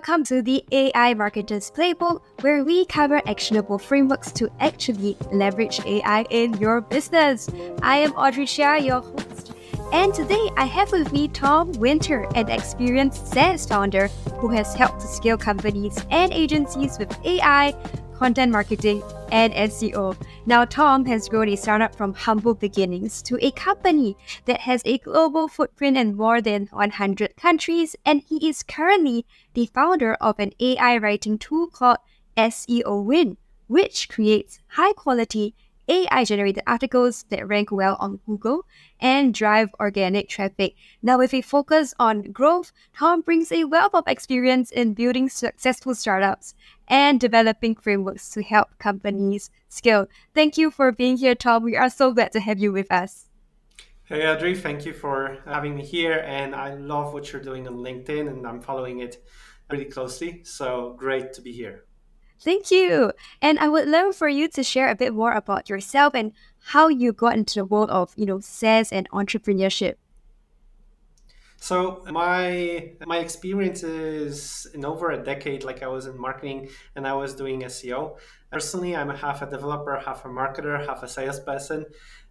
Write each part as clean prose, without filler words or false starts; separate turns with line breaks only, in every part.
Welcome to the AI Marketers Playbook, where we cover actionable frameworks to actually leverage AI in your business. I am Audrey Chia, your host, and today I have with me Tom Winter, an experienced SaaS founder who has helped to scale companies and agencies with AI, content marketing, and SEO. Now, Tom has grown a startup from humble beginnings to a company that has a global footprint in more than 100 countries, and he is currently the founder of an AI writing tool called SEOWind, which creates high-quality AI-generated articles that rank well on Google and drive organic traffic. Now, with a focus on growth, Tom brings a wealth of experience in building successful startups and developing frameworks to help companies scale. Thank you for being here, Tom. We are so glad to have you with us.
Hey Audrey, thank you for having me here. And I love what you're doing on LinkedIn, and I'm following it really closely. So great to be here.
Thank you. And I would love for you to share a bit more about yourself and how you got into the world of, SaaS and entrepreneurship.
So my experience is in over a decade. Like I was in marketing and I was doing SEO. Personally, I'm half a developer, half a marketer, half a salesperson.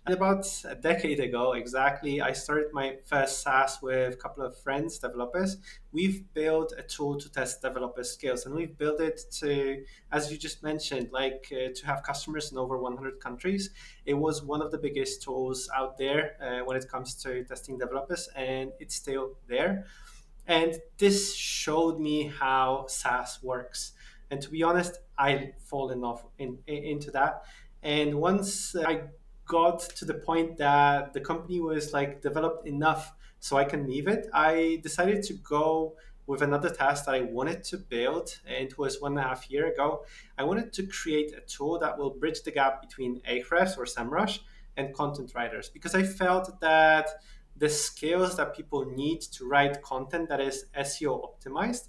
And about a decade ago, exactly, I started my first SaaS with a couple of friends, developers. We've built a tool to test developer skills, and we've built it to, as you just mentioned, to have customers in over 100 countries. It was one of the biggest tools out there when it comes to testing developers, and it's still there. And this showed me how SaaS works. And to be honest, I fall in love into that. And once I got to the point that the company was like developed enough so I can leave it, I decided to go with another task that I wanted to build. And it was 1.5 years ago. I wanted to create a tool that will bridge the gap between Ahrefs or SEMrush and content writers, because I felt that the skills that people need to write content that is SEO optimized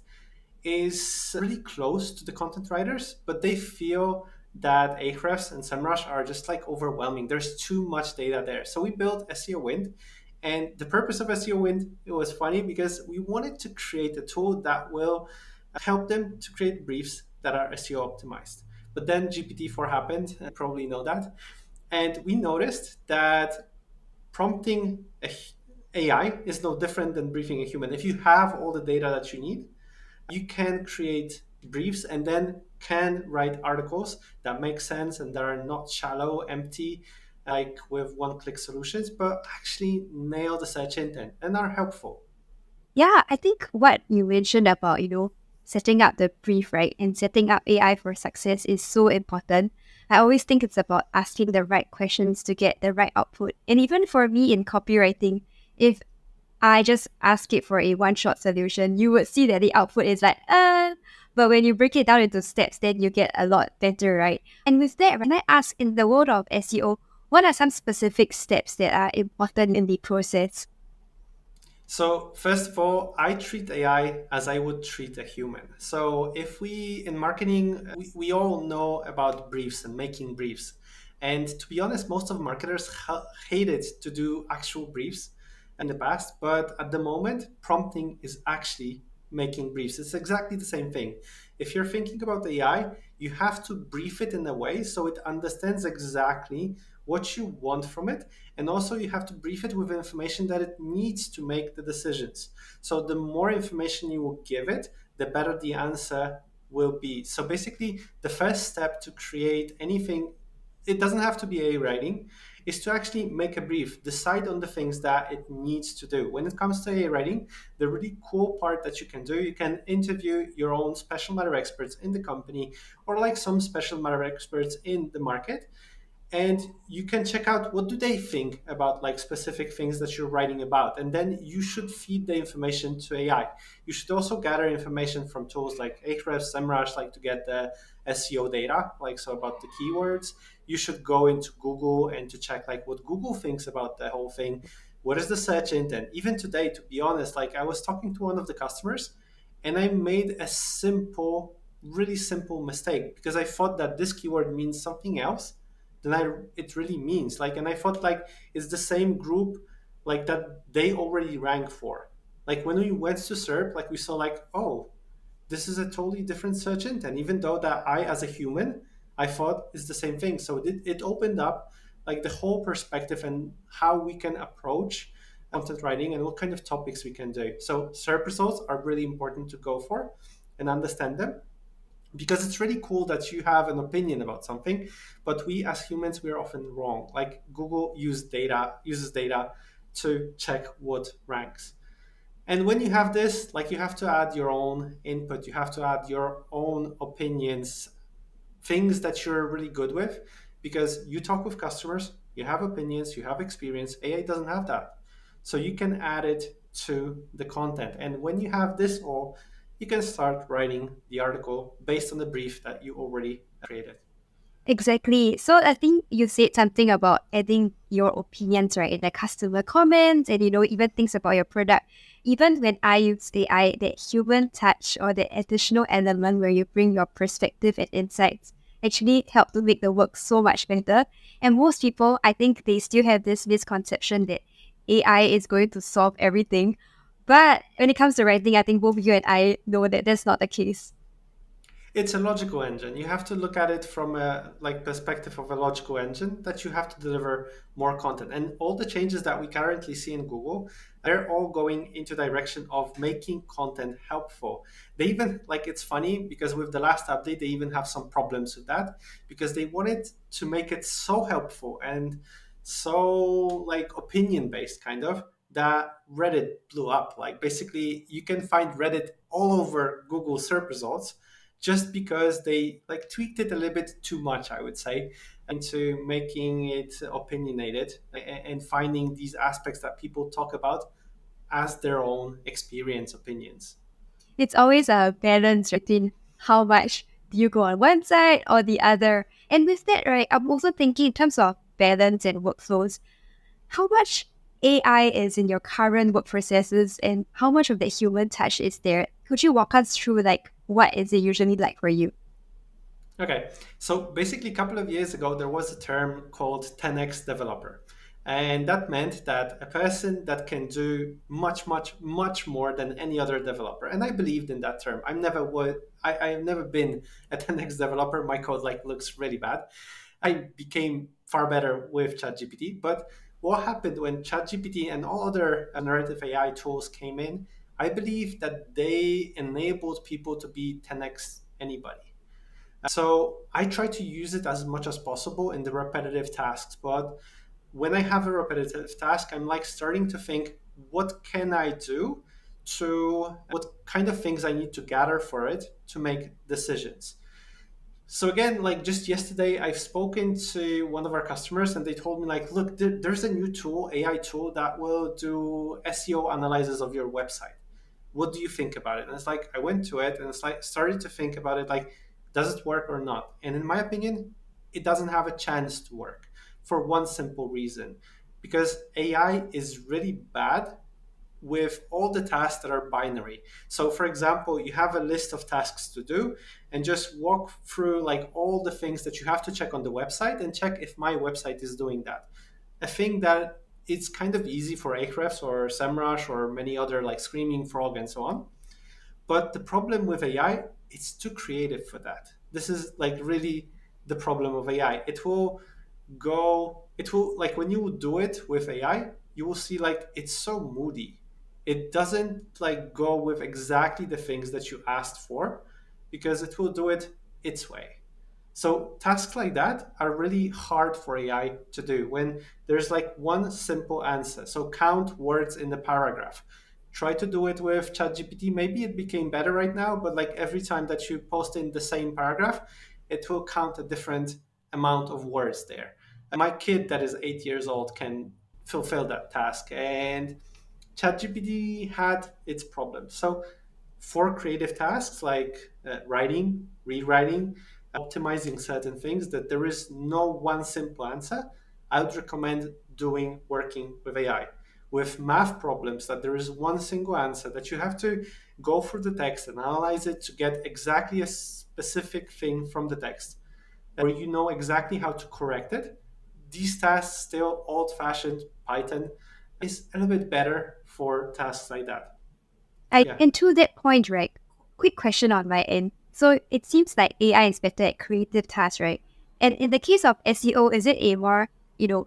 is really close to the content writers, but they feel that Ahrefs and SEMrush are just like overwhelming. There's too much data there. So we built SEOWind. And the purpose of SEOWind, it was funny because we wanted to create a tool that will help them to create briefs that are SEO optimized. But then GPT-4 happened, you probably know that. And we noticed that prompting AI is no different than briefing a human. If you have all the data that you need, you can create briefs and then can write articles that make sense and that are not shallow, empty, like with one-click solutions, but actually nail the search intent and are helpful.
Yeah, I think what you mentioned about, setting up the brief, right, and setting up AI for success is so important. I always think it's about asking the right questions to get the right output. And even for me in copywriting, if I just ask it for a one-shot solution, you would see that the output is like, but when you break it down into steps, then you get a lot better, right? And with that, when I ask in the world of SEO, what are some specific steps that are important in the process?
So first of all, I treat AI as I would treat a human. So if we in marketing, we all know about briefs and making briefs. And to be honest, most of marketers hated to do actual briefs in the past, but at the moment, prompting is actually making briefs. It's exactly the same thing. If you're thinking about AI, you have to brief it in a way so it understands exactly what you want from it, and also you have to brief it with information that it needs to make the decisions. So the more information you will give it, the better the answer will be. So basically, the first step to create anything, it doesn't have to be a writing, is to actually make a brief, decide on the things that it needs to do. When it comes to a writing, the really cool part that you can do, you can interview your own special matter experts in the company, or like some special matter experts in the market, and you can check out what do they think about like specific things that you're writing about, and then you should feed the information to AI. You should also gather information from tools like Ahrefs, SEMrush, like to get the SEO data, like so about the keywords. You should go into Google and to check like what Google thinks about the whole thing. What is the search intent? Even today, to be honest, like I was talking to one of the customers and I made a simple, really simple mistake because I thought that this keyword means something else than it really means. Like, and I thought like it's the same group like that they already rank for. Like when we went to SERP, like we saw like, oh, this is a totally different search intent, even though that I, as a human, I thought is the same thing. So it opened up like the whole perspective and how we can approach content writing and what kind of topics we can do. So SERP results are really important to go for and understand them, because it's really cool that you have an opinion about something, but we as humans, we're often wrong. Like Google uses data to check what ranks. And when you have this, like, you have to add your own input, you have to add your own opinions, things that you're really good with, because you talk with customers, you have opinions, you have experience. AI doesn't have that. So you can add it to the content. And when you have this all, you can start writing the article based on the brief that you already created.
Exactly. So I think you said something about adding your opinions, right, in the customer comments and, even things about your product. Even when I use AI, that human touch or the additional element where you bring your perspective and insights actually help to make the work so much better. And most people, I think they still have this misconception that AI is going to solve everything. But when it comes to writing, I think both you and I know that that's not the case.
It's a logical engine. You have to look at it from a like perspective of a logical engine, that you have to deliver more content. And all the changes that we currently see in Google, they're all going into direction of making content helpful. They even, like, it's funny because with the last update they even have some problems with that, because they wanted to make it so helpful and so like opinion based kind of, that Reddit blew up. Like basically you can find Reddit all over Google search results, just because they like tweaked it a little bit too much, I would say, into making it opinionated and finding these aspects that people talk about as their own experience opinions.
It's always a balance between how much do you go on one side or the other. And with that, right, I'm also thinking in terms of balance and workflows, how much AI is in your current work processes and how much of the human touch is there? Could you walk us through like what is it usually like for you?
Okay, so basically, a couple of years ago, there was a term called 10x developer. And that meant that a person that can do much, much, much more than any other developer. And I believed in that term. I've never been a 10x developer. My code like looks really bad. I became far better with ChatGPT. But what happened when ChatGPT and all other generative AI tools came in, I believe that they enabled people to be 10x anybody. So I try to use it as much as possible in the repetitive tasks. But when I have a repetitive task, I'm like starting to think, what can I do to what kind of things I need to gather for it to make decisions. So again, like just yesterday, I've spoken to one of our customers and they told me like, look, there's a new tool, AI tool that will do SEO analysis of your website. What do you think about it? And it's like I went to it and it's like started to think about it, like, does it work or not? And in my opinion, it doesn't have a chance to work for one simple reason, because AI is really bad with all the tasks that are binary. So for example, you have a list of tasks to do and just walk through like all the things that you have to check on the website and check if my website is doing that. A thing that it's kind of easy for Ahrefs or SEMrush or many other like Screaming Frog and so on. But the problem with AI, it's too creative for that. This is like really the problem of AI. It will, like, when you do it with AI, you will see like it's so moody. It doesn't like go with exactly the things that you asked for, because it will do it its way. So tasks like that are really hard for AI to do when there's like one simple answer. So count words in the paragraph. Try to do it with ChatGPT. Maybe it became better right now, but like every time that you post in the same paragraph, it will count a different amount of words there. My kid that is 8 years old can fulfill that task, and ChatGPT had its problems. So for creative tasks like writing, rewriting, optimizing certain things, that there is no one simple answer, I would recommend working with AI. With math problems, that there is one single answer, that you have to go through the text and analyze it to get exactly a specific thing from the text, where you know exactly how to correct it. These tasks, still old fashioned Python, is a little bit better for tasks like that.
I
Yeah.
and to that point, right? quick question on my end. So it seems like AI is better at creative tasks, right? And in the case of SEO, is it a more,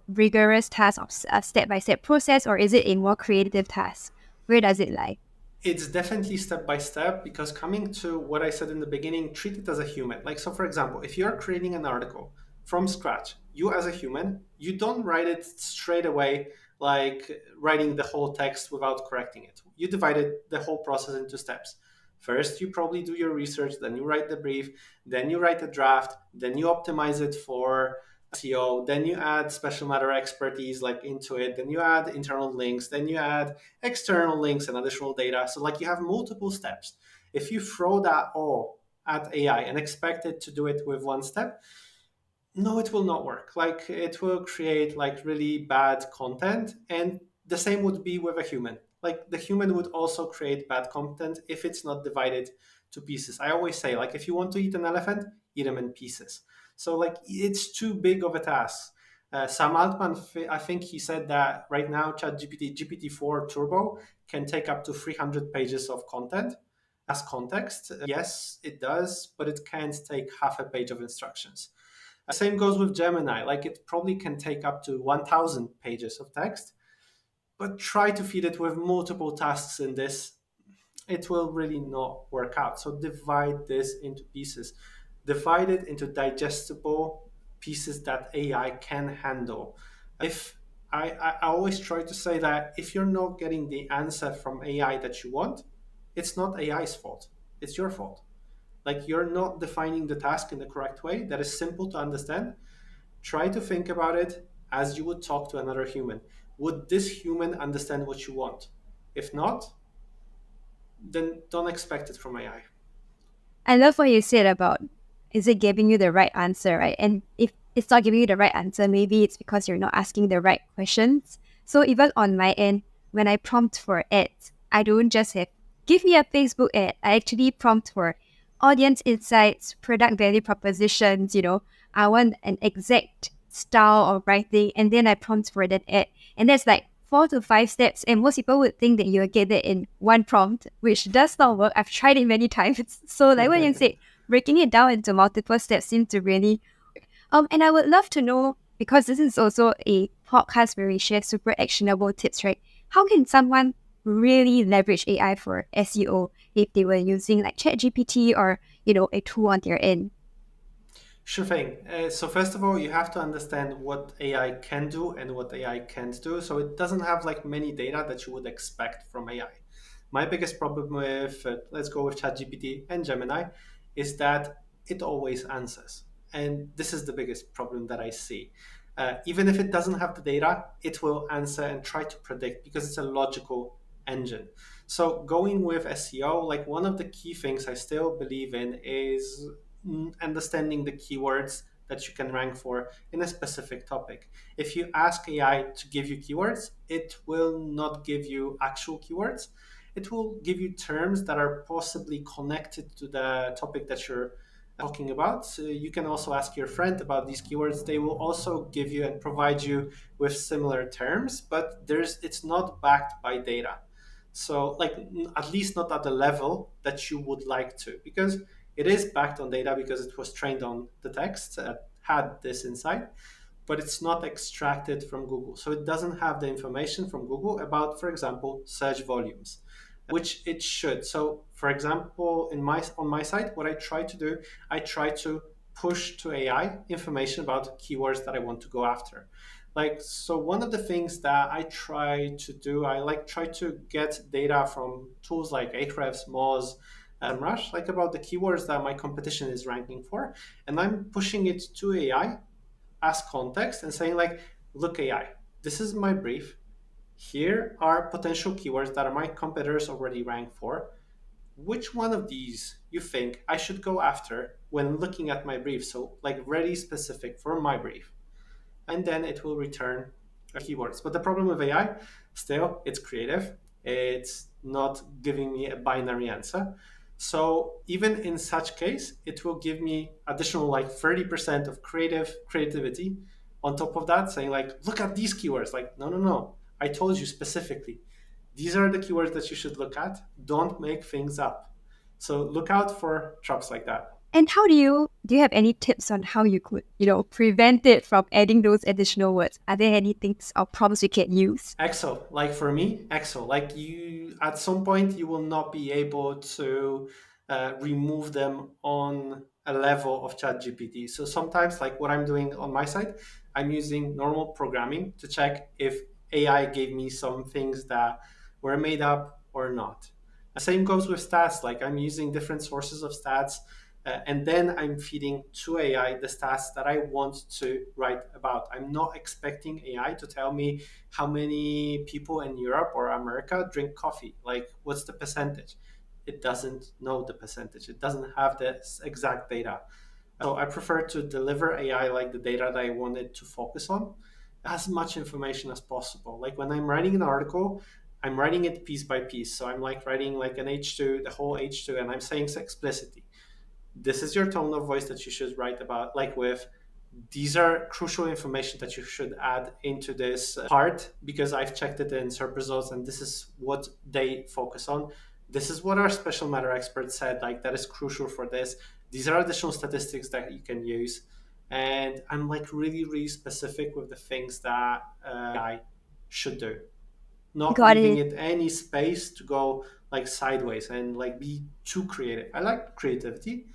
rigorous task of a step-by-step process, or is it a more creative task? Where does it lie?
It's definitely step by step, because coming to what I said in the beginning, treat it as a human. Like, so for example, if you're creating an article from scratch, you as a human, you don't write it straight away, like writing the whole text without correcting it. You divided the whole process into steps. First, you probably do your research, then you write the brief, then you write a draft, then you optimize it for SEO, then you add special matter expertise like into it, then you add internal links, then you add external links and additional data. So like you have multiple steps. If you throw that all at AI and expect it to do it with one step, no, it will not work. Like it will create like really bad content. And the same would be with a human. Like the human would also create bad content if it's not divided to pieces. I always say, like, if you want to eat an elephant, eat them in pieces. So like it's too big of a task. Sam Altman, I think he said that right now ChatGPT GPT-4 Turbo can take up to 300 pages of content as context. Yes, it does, but it can't take half a page of instructions. Same goes with Gemini. Like it probably can take up to 1,000 pages of text, but try to feed it with multiple tasks in this. It will really not work out. So divide this into pieces. Divide it into digestible pieces that AI can handle. If I always try to say that if you're not getting the answer from AI that you want, it's not AI's fault. It's your fault. Like you're not defining the task in the correct way that is simple to understand. Try to think about it as you would talk to another human. Would this human understand what you want? If not, then don't expect it from AI.
I love what you said about, is it giving you the right answer, right? And if it's not giving you the right answer, maybe it's because you're not asking the right questions. So even on my end, when I prompt for ads, I don't just have give me a Facebook ad. I actually prompt for audience insights, product value propositions. I want an exact style of writing, and then I prompt for that ad. And that's like 4 to 5 steps, and most people would think that you'll get that in one prompt, which does not work. I've tried it many times. So like what you said, breaking it down into multiple steps seems to really and I would love to know, because this is also a podcast where we share super actionable tips, right? How can someone really leverage AI for SEO if they were using like ChatGPT or a tool on their end?
Sure thing. So first of all, you have to understand what AI can do and what AI can't do. So it doesn't have like many data that you would expect from AI. My biggest problem with, let's go with ChatGPT and Gemini, is that it always answers. And this is the biggest problem that I see. Even if it doesn't have the data, it will answer and try to predict because it's a logical engine. So going with SEO, like one of the key things I still believe in is understanding the keywords that you can rank for in a specific topic. If you ask AI to give you keywords, it will not give you actual keywords. It will give you terms that are possibly connected to the topic that you're talking about. So you can also ask your friend about these keywords. They will also give you and provide you with similar terms, but it's not backed by data. So like at least not at the level that you would like to, because it is backed on data because it was trained on the text that had this insight, but it's not extracted from Google. So it doesn't have the information from Google about, for example, search volumes, which it should. So, for example, on my site, what I try to do, I try to push to AI information about keywords that I want to go after. Like, so one of the things that I try to do, I like try to get data from tools like Ahrefs, Moz, Rush, like about the keywords that my competition is ranking for, and I'm pushing it to AI as context and saying like, look, AI, this is my brief. Here are potential keywords that my competitors already rank for. Which one of these you think I should go after when looking at my brief? So like very specific for my brief, and then it will return keywords. But the problem with AI, still, it's creative. It's not giving me a binary answer. So even in such case, it will give me additional like 30% of creativity on top of that, saying like, look at these keywords. Like, no, no, no. I told you specifically, these are the keywords that you should look at. Don't make things up. So look out for traps like that.
And how do you have any tips on how you could, prevent it from adding those additional words? Are there any things or prompts you can use?
Excel, like for me, Excel, like you, at some point, you will not be able to remove them on a level of ChatGPT. So sometimes, like what I'm doing on my side, I'm using normal programming to check if AI gave me some things that were made up or not. Same goes with stats. Like I'm using different sources of stats, and then I'm feeding to AI the stats that I want to write about. I'm not expecting AI to tell me how many people in Europe or America drink coffee. Like, what's the percentage? It doesn't know the percentage. It doesn't have the exact data. So I prefer to deliver AI like the data that I wanted to focus on, as much information as possible. Like when I'm writing an article, I'm writing it piece by piece. So I'm like writing like an H2, the whole H2, and I'm saying explicitly, this is your tone of voice that you should write about, like with these are crucial information that you should add into this part because I've checked it in search results and this is what they focus on. This is what our special matter expert said, like that is crucial for this. These are additional statistics that you can use. And I'm like really, really specific with the things that I should do, not
Got
leaving
it.
it any space to go like sideways and like be too creative. I like creativity,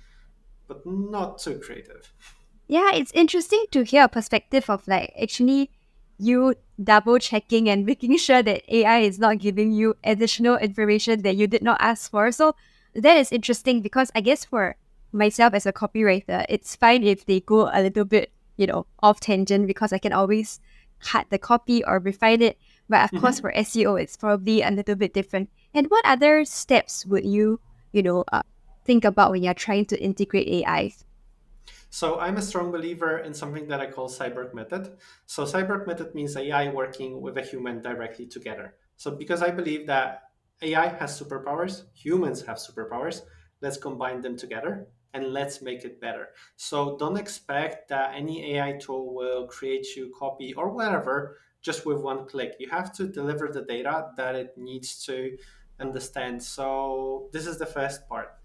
but not too creative.
Yeah, it's interesting to hear a perspective of like actually you double checking and making sure that AI is not giving you additional information that you did not ask for. So that is interesting because I guess for myself as a copywriter, it's fine if they go a little bit, off tangent because I can always cut the copy or refine it. But of course, for SEO, it's probably a little bit different. And what other steps would you, think about when you're trying to integrate AI?
So I'm a strong believer in something that I call cyborg method. So cyborg method means AI working with a human directly together. So because I believe that AI has superpowers, humans have superpowers, let's combine them together and let's make it better. So don't expect that any AI tool will create you copy or whatever just with one click. You have to deliver the data that it needs to understand. So this is the first part.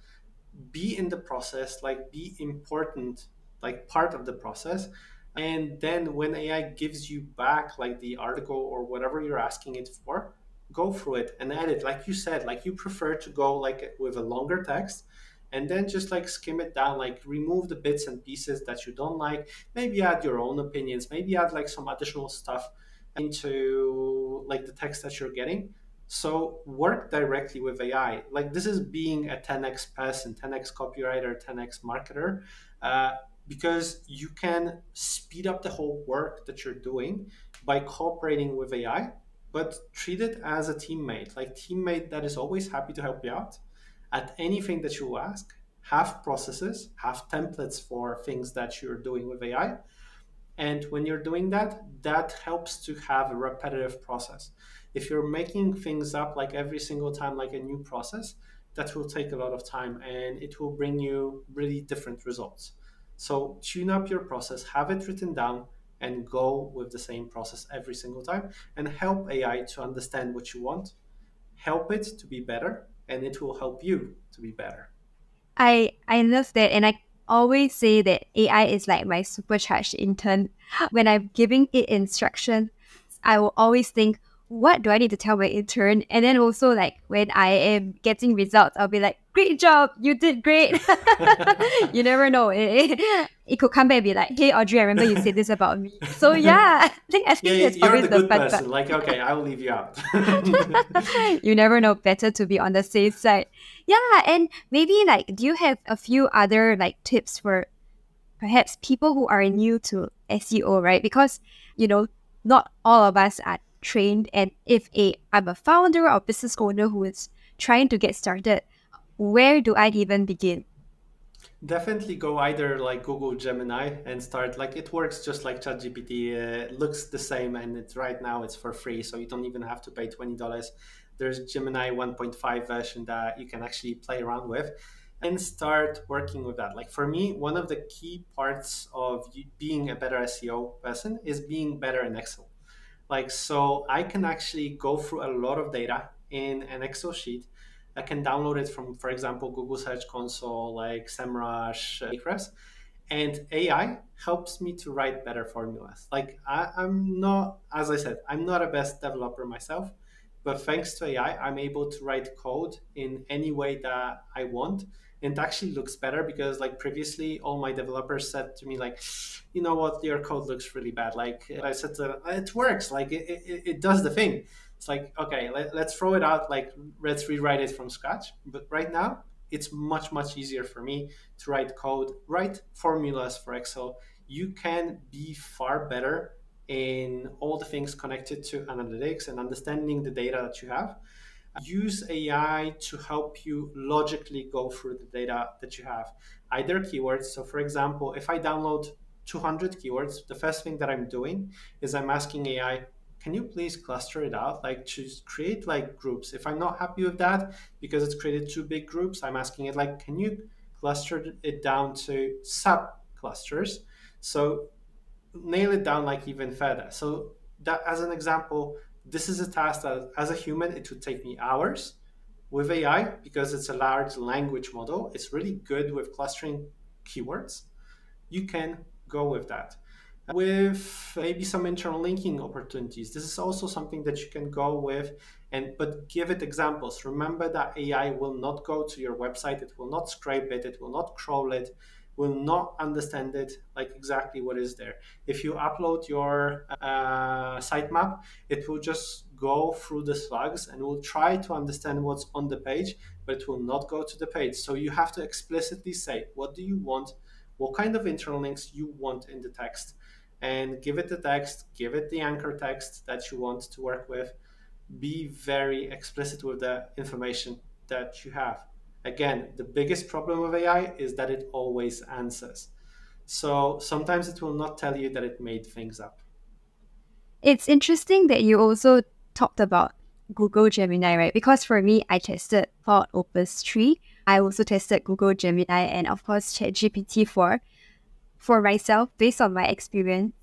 Be in the process, like be important, like part of the process. And then when AI gives you back like the article or whatever you're asking it for, go through it and edit. Like you said, like you prefer to go like with a longer text and then just like skim it down, like remove the bits and pieces that you don't like, maybe add your own opinions, maybe add like some additional stuff into like the text that you're getting. So work directly with AI. Like this is being a 10x person, 10x copywriter, 10x marketer, uh, because you can speed up the whole work that you're doing by cooperating with AI, but treat it as a teammate, like teammate that is always happy to help you out at anything that you ask. Have processes, have templates for things that you're doing with AI, and when you're doing that, that helps to have a repetitive process. If you're making things up like every single time, like a new process, that will take a lot of time and it will bring you really different results. So tune up your process, have it written down, and go with the same process every single time and help AI to understand what you want, help it to be better, and it will help you to be better.
I love that, and I always say that AI is like my supercharged intern. When I'm giving it instruction, I will always think, what do I need to tell my intern? And then also like when I am getting results, I'll be like, great job, you did great. You never know. It could come back and be like, hey Audrey, I remember you said this about me. So yeah, I think
Yeah,
that's
you're
always
the
the
good
fun part.
person. Like, okay, I'll leave you out.
You never know, better to be on the safe side. Yeah, and maybe like do you have a few other like tips for perhaps people who are new to SEO, right? Because not all of us are trained, and if I'm a founder or business owner who is trying to get started, where do I even begin?
Definitely go either like Google Gemini and start, like it works just like ChatGPT. It looks the same and it's right now it's for free, so you don't even have to pay $20. There's Gemini 1.5 version that you can actually play around with and start working with that. Like for me, one of the key parts of being a better SEO person is being better in Excel. Like, so I can actually go through a lot of data in an Excel sheet I can download it from, for example, Google Search Console, like SEMrush, Ahrefs, and AI helps me to write better formulas. Like I'm not, as I said, I'm not a best developer myself, but thanks to AI, I'm able to write code in any way that I want. And it actually looks better because like previously, all my developers said to me like, you know what, your code looks really bad. Like I said, it works, like it does the thing. It's like, okay, let's throw it out, like let's rewrite it from scratch. But right now, it's much, much easier for me to write code, write formulas for Excel. You can be far better in all the things connected to analytics and understanding the data that you have. Use AI to help you logically go through the data that you have, either keywords. So, for example, if I download 200 keywords, the first thing that I'm doing is I'm asking AI, can you please cluster it out, like to create like groups? If I'm not happy with that because it's created two big groups, I'm asking it like, can you cluster it down to sub clusters? So nail it down like even further. So that, as an example, this is a task that as a human it would take me hours. With AI, because it's a large language model, it's really good with clustering keywords. You can go with that. With maybe some internal linking opportunities, this is also something that you can go with, and but give it examples. Remember that AI will not go to your website, it will not scrape it, it will not crawl it, will not understand it like exactly what is there. If you upload your sitemap, it will just go through the slugs and will try to understand what's on the page, but it will not go to the page. So you have to explicitly say, what do you want, what kind of internal links you want in the text, and give it the text, give it the anchor text that you want to work with. Be very explicit with the information that you have. Again, the biggest problem with AI is that it always answers. So sometimes it will not tell you that it made things up.
It's interesting that you also talked about Google Gemini, right? Because for me, I tested Claude Opus 3. I also tested Google Gemini and of course ChatGPT 4. For myself, based on my experience,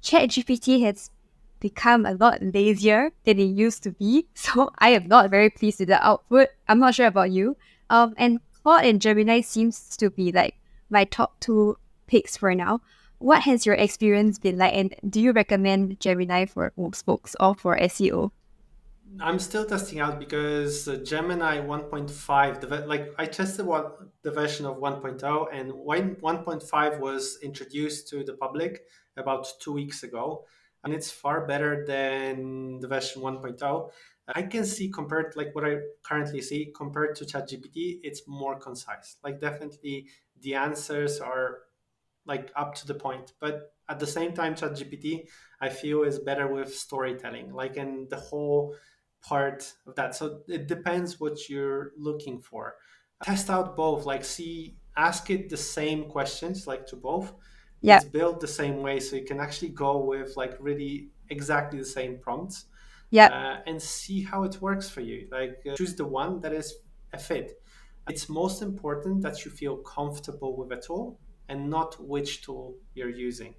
ChatGPT has become a lot lazier than it used to be. So I am not very pleased with the output. I'm not sure about you. And Claude and Gemini seems to be like my top two picks for now. What has your experience been like, and do you recommend Gemini for books or for SEO?
I'm still testing out because Gemini 1.5, like I tested the version of 1.0, and when 1.5 was introduced to the public about 2 weeks ago, and it's far better than the version 1.0. I can see compared, like what I currently see compared to ChatGPT, it's more concise. Like definitely the answers are like up to the point. But at the same time, ChatGPT, I feel is better with storytelling, like in the whole part of that. So it depends what you're looking for. Test out both, like see, ask it the same questions, like to both.
Yeah,
It's built the same way, so you can actually go with like really exactly the same prompts
yeah.
and see how it works for you. Like choose the one that is a fit. It's most important that you feel comfortable with a tool and not which tool you're using.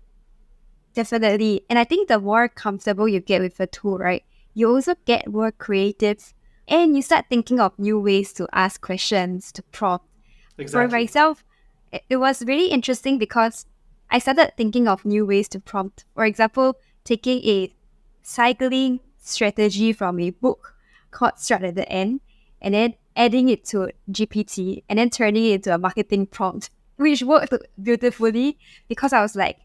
Definitely. And I think the more comfortable you get with a tool, right, you also get more creative and you start thinking of new ways to ask questions, to prompt. For
Exactly.
myself, it was really interesting because I started thinking of new ways to prompt. For example, taking a cycling strategy from a book called Start at the End and then adding it to GPT and then turning it into a marketing prompt, which worked beautifully because I was like,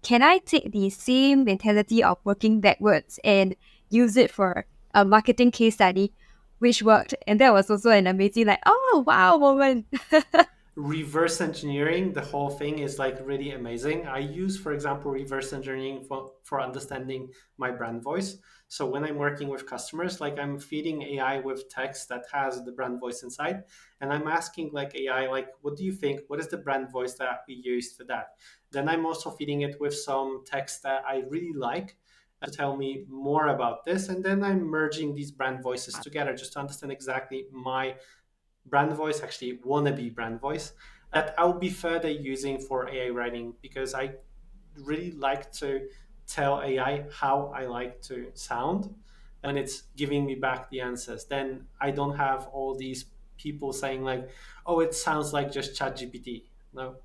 can I take the same mentality of working backwards and use it for a marketing case study, which worked? And that was also an amazing, like, oh, wow moment.
Reverse engineering the whole thing is like really amazing. I use, for example, reverse engineering for understanding my brand voice. So when I'm working with customers, like I'm feeding AI with text that has the brand voice inside, and I'm asking like AI, like, what do you think, what is the brand voice that we used for that? Then I'm also feeding it with some text that I really like to tell me more about this, and then I'm merging these brand voices together just to understand exactly my brand voice, actually wannabe brand voice, that I'll be further using for AI writing, because I really like to tell AI how I like to sound. when it's giving me back the answers. Then I don't have all these people saying like, oh, it sounds like just ChatGPT. No.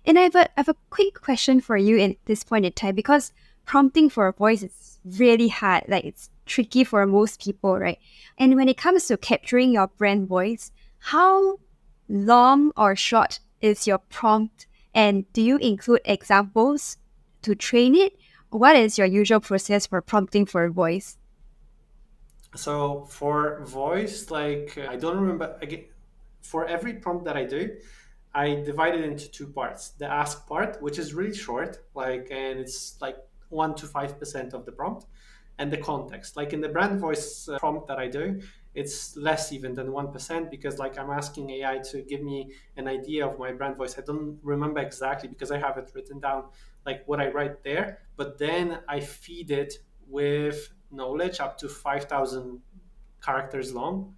And I have a quick question for you at this point in time, because prompting for a voice is really hard. Like, it's tricky for most people, right? And when it comes to capturing your brand voice, how long or short is your prompt? And do you include examples to train it? What is your usual process for prompting for a voice?
So for voice, like I don't remember again. For every prompt that I do, I divide it into two parts. The ask part, which is really short, like, and it's like 1 to 5% of the prompt, and the context. Like in the brand voice prompt that I do, it's less even than 1% because like I'm asking AI to give me an idea of my brand voice. I don't remember exactly because I have it written down, like what I write there, but then I feed it with knowledge up to 5,000 characters long.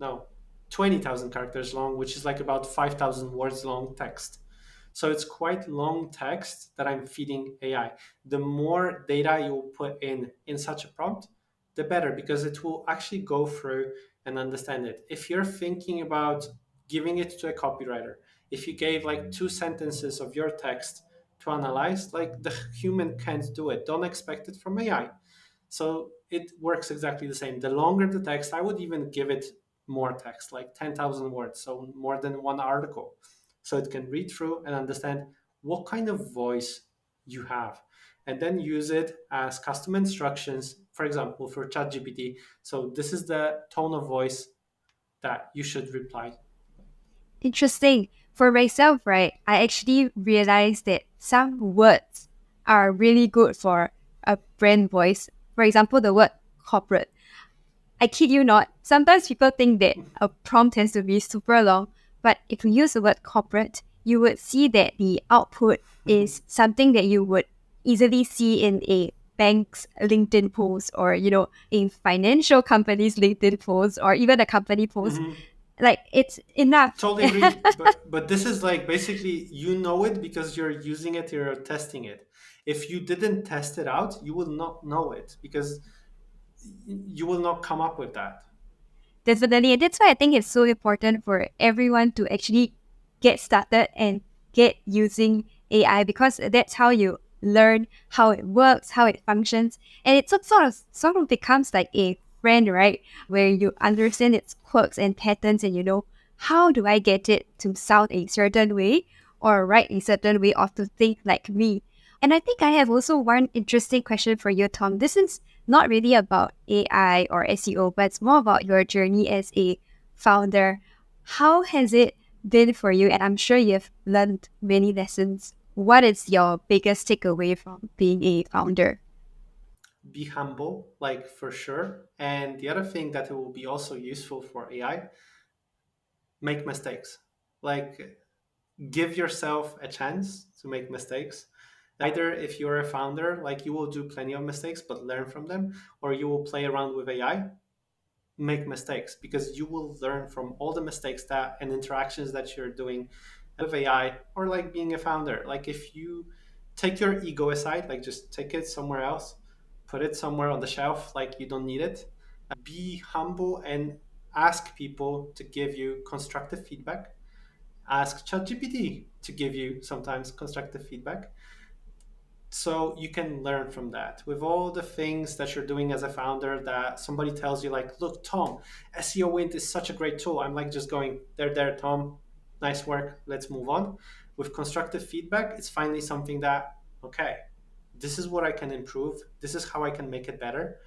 No, 20,000 characters long, which is like about 5,000 words long text. So it's quite long text that I'm feeding AI. The more data you put in such a prompt, the better, because it will actually go through and understand it. If you're thinking about giving it to a copywriter, if you gave like 2 sentences of your text to analyze, like the human can't do it. Don't expect it from AI. So it works exactly the same. The longer the text, I would even give it more text, like 10,000 words, so more than one article. So it can read through and understand what kind of voice you have, and then use it as custom instructions, for example, for ChatGPT. So this is the tone of voice that you should reply.
Interesting. For myself, right, I actually realized that some words are really good for a brand voice. For example, the word corporate. I kid you not, sometimes people think that a prompt has to be super long, but if you use the word corporate, you would see that the output is something that you would easily see in a bank's LinkedIn post, or, in financial companies' LinkedIn post, or even a company post.
Mhm.
Like, it's enough.
Totally agree. But this is like basically you know it because you're using it, you're testing it. If you didn't test it out, you will not know it because you will not come up with that.
Definitely. And that's why I think it's so important for everyone to actually get started and get using AI, because that's how you learn how it works, how it functions. And it sort of becomes like a friend, right? Where you understand its quirks and patterns, and how do I get it to sound a certain way or write a certain way, or to think like me. And I think I have also one interesting question for you, Tom. This is not really about AI or SEO, but it's more about your journey as a founder. How has it been for you? And I'm sure you've learned many lessons. What is your biggest takeaway from being a founder?
Be humble, like for sure. And the other thing that it will be also useful for AI, make mistakes. Like give yourself a chance to make mistakes. Either if you're a founder, like you will do plenty of mistakes, but learn from them, or you will play around with AI, make mistakes, because you will learn from all the mistakes that and interactions that you're doing with AI, or like being a founder. Like if you take your ego aside, like just take it somewhere else, put it somewhere on the shelf, like you don't need it. Be humble and ask people to give you constructive feedback. Ask ChatGPT to give you sometimes constructive feedback, so you can learn from that. With all the things that you're doing as a founder, that somebody tells you like, look, Tom, SEOWind is such a great tool, I'm like just going, there, Tom, nice work, let's move on. With constructive feedback, it's finally something that, okay, this is what I can improve, this is how I can make it better.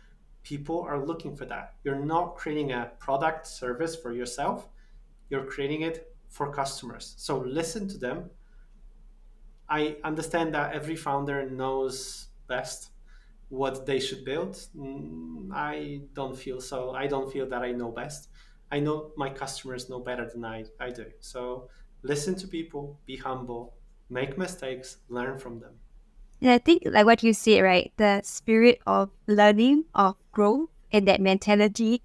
People are looking for that. You're not creating a product service for yourself, you're creating it for customers, so listen to them. I understand that every founder knows best what they should build. I don't feel so. I don't feel that I know best. I know my customers know better than I do. So listen to people, be humble, make mistakes, learn from them.
And I think, like what you said, right, the spirit of learning, of growth, and that mentality,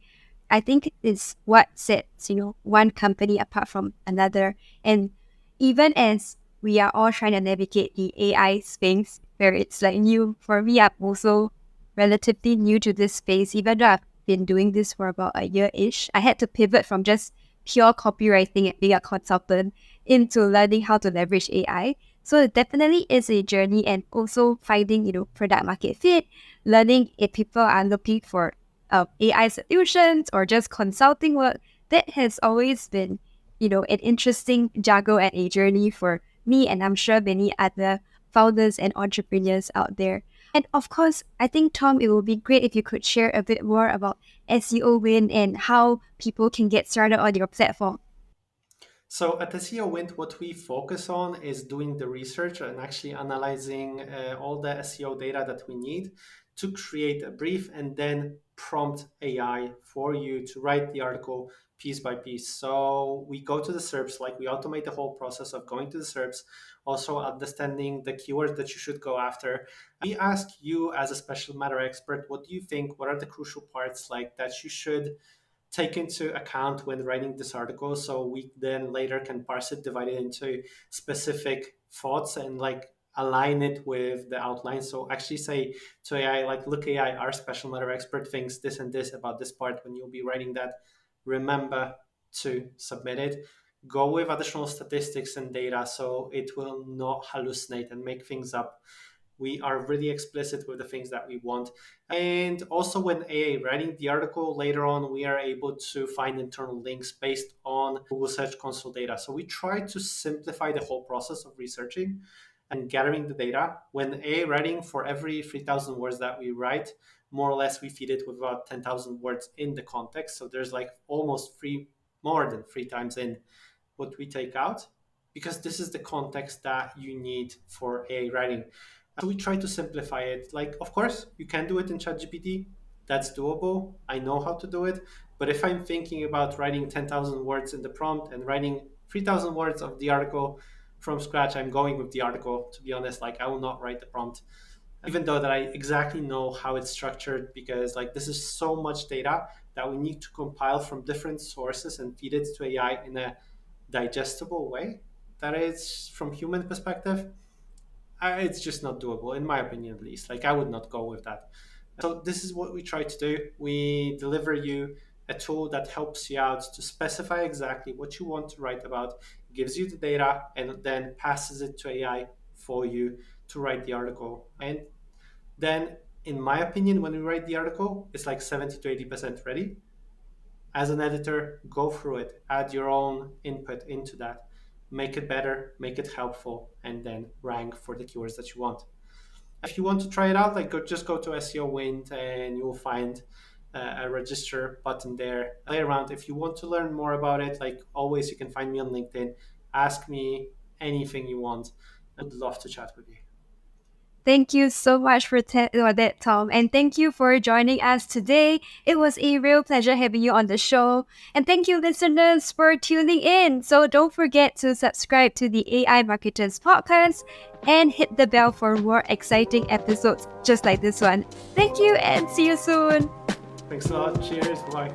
I think is what sets, one company apart from another. And even as we are all trying to navigate the AI space, where it's like new for me, I'm also relatively new to this space, even though I've been doing this for about a year-ish. I had to pivot from just pure copywriting and being a consultant into learning how to leverage AI. So it definitely is a journey, and also finding, product market fit, learning if people are looking for AI solutions or just consulting work. That has always been, an interesting juggle and a journey for me, and I'm sure many other founders and entrepreneurs out there. And of course, I think, Tom, it would be great if you could share a bit more about SEOWind and how people can get started on your platform.
So at SEOWind, what we focus on is doing the research and actually analyzing all the SEO data that we need to create a brief and then prompt AI for you to write the article piece by piece. So we go to the SERPs, like we automate the whole process of going to the SERPs, also understanding the keywords that you should go after. We ask you as a special matter expert, what do you think? What are the crucial parts like that you should take into account when writing this article, so we then later can parse it, divide it into specific thoughts, and like align it with the outline. So actually say to AI, like, look, AI, our special matter expert thinks this and this about this part. When you'll be writing that, remember to submit it. Go with additional statistics and data so it will not hallucinate and make things up. We are really explicit with the things that we want. And also, when AI writing the article later on, we are able to find internal links based on Google Search Console data. So we try to simplify the whole process of researching and gathering the data. When AI writing, for every 3,000 words that we write, more or less we feed it with about 10,000 words in the context. So there's like almost more than three times in what we take out, because this is the context that you need for AI writing. So we try to simplify it. Like, of course, you can do it in ChatGPT. That's doable. I know how to do it. But if I'm thinking about writing 10,000 words in the prompt and writing 3,000 words of the article from scratch, I'm going with the article, to be honest. Like, I will not write the prompt, even though that I exactly know how it's structured, because like this is so much data that we need to compile from different sources and feed it to AI in a digestible way that is, from human perspective, it's just not doable, in my opinion, at least. Like, I would not go with that. So this is what we try to do. We deliver you a tool that helps you out to specify exactly what you want to write about, gives you the data, and then passes it to AI for you to write the article. And then, in my opinion, when we write the article, it's like 70 to 80% ready. As an editor, go through it, add your own input into that, make it better, make it helpful, and then rank for the keywords that you want. If you want to try it out, like, just go to SEOWind and you will find a register button there. Play around. If you want to learn more about it, like always, you can find me on LinkedIn. Ask me anything you want. I'd love to chat with you.
Thank you so much for that, Tom. And thank you for joining us today. It was a real pleasure having you on the show. And thank you, listeners, for tuning in. So don't forget to subscribe to the AI Marketers podcast and hit the bell for more exciting episodes just like this one. Thank you and see you soon.
Thanks a lot. Cheers. Bye.